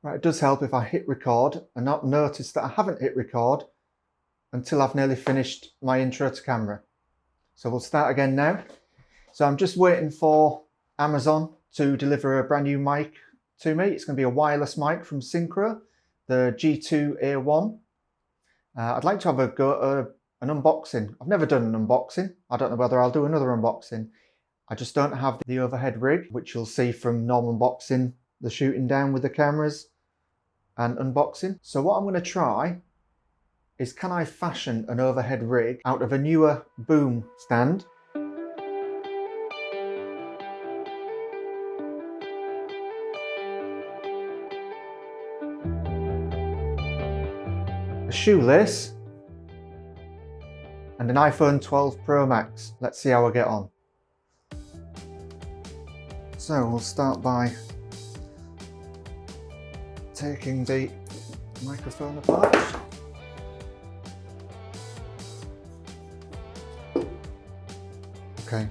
Right, it does help if I hit record and not notice that I haven't hit record until I've nearly finished my intro to camera. So we'll start again now. So I'm just waiting for Amazon to deliver a brand new mic to me. It's going to be a wireless mic from Synco, the G2 A1. I'd like to have a go at an unboxing. I've never done an unboxing. I don't know whether I'll do another unboxing. I just don't have the overhead rig, which you'll see from normal unboxing, the shooting down with the cameras and unboxing. So what I'm going to try is, can I fashion an overhead rig out of a Neewer boom stand? A shoelace and an iPhone 12 Pro Max. Let's see how I get on. So we'll start by taking the microphone apart. Okay,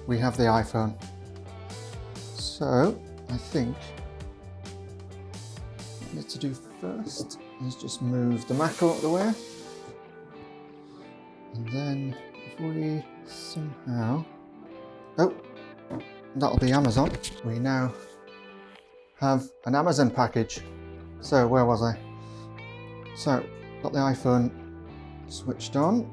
we have the iPhone. So I think what I need to do first is just move the Mac out of the way. And then if we somehow, oh, that'll be Amazon. We now have an Amazon package. So where was I? So got the iPhone switched on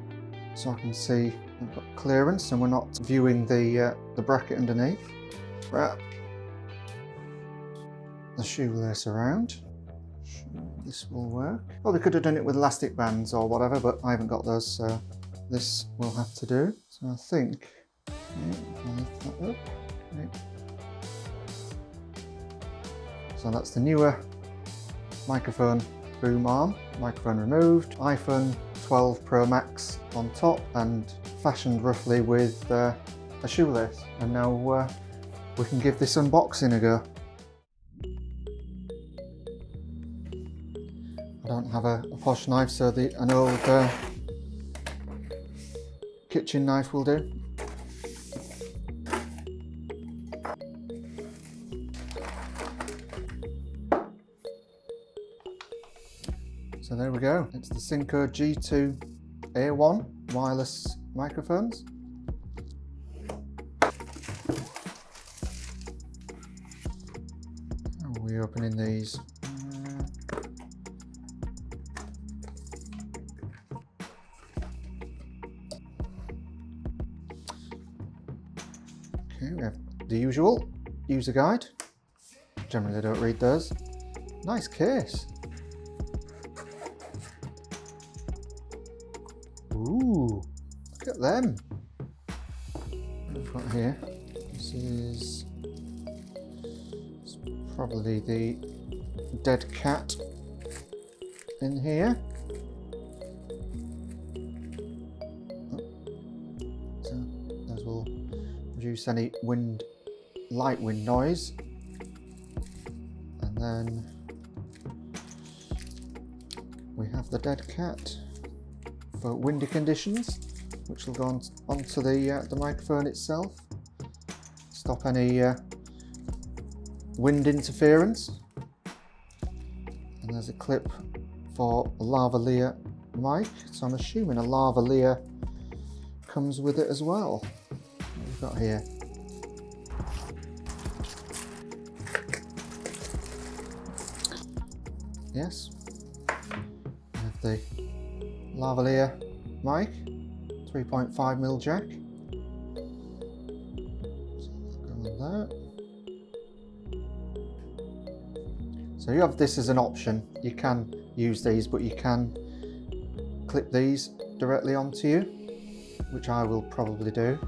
so I can see I've got clearance and we're not viewing the bracket underneath. Wrap the shoelace around. This will work. Probably could have done it with elastic bands or whatever, but I haven't got those, so this will have to do. So I think, I'll lift that up. Okay. So that's the Neewer microphone boom arm, microphone removed, iPhone 12 Pro Max on top and fashioned roughly with a shoelace. And now we can give this unboxing a go. I don't have a posh knife, so an old kitchen knife will do. So there we go, it's the Synco G2 A1 wireless microphones. How are we opening these? Okay, we have the usual user guide. Generally I don't read those. Nice case. Ooh, look at them. What we've got here, this is probably the dead cat in here. So those will reduce any light wind noise. And then we have the dead cat for windy conditions, which will go onto the microphone itself, stop any wind interference. And there's a clip for a lavalier mic, so I'm assuming a lavalier comes with it as well. What we've got here. Yes, we have the lavalier mic, 3.5mm jack. So go on that. So you have this as an option. You can use these, but you can clip these directly onto you, which I will probably do.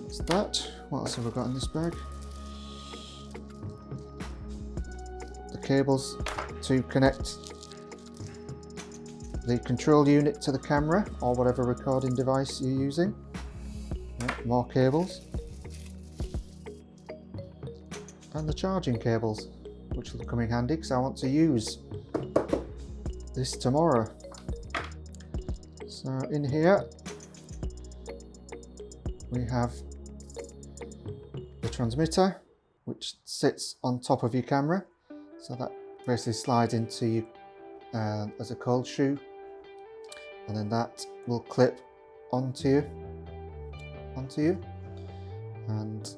That's that. What else have we got in this bag? The cables to connect the control unit to the camera or whatever recording device you're using. Right, more cables. And the charging cables, which will come in handy because I want to use this tomorrow. So in here we have the transmitter, which sits on top of your camera. So that basically slides into you as a cold shoe, and then that will clip onto you. And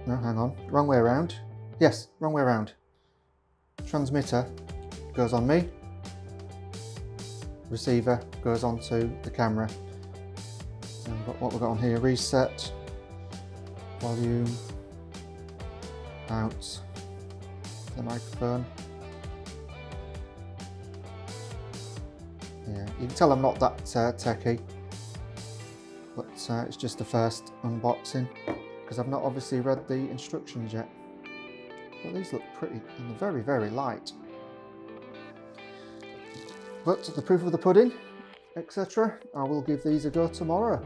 no, hang on, wrong way around. Yes, wrong way around. Transmitter goes on me, receiver goes onto the camera. So we've got what we've got on here: reset, volume, out, the microphone. Yeah, you can tell I'm not that techie, but it's just the first unboxing because I've not obviously read the instructions yet. But these look pretty, and they're very, very light. But the proof of the pudding, etc., I will give these a go tomorrow.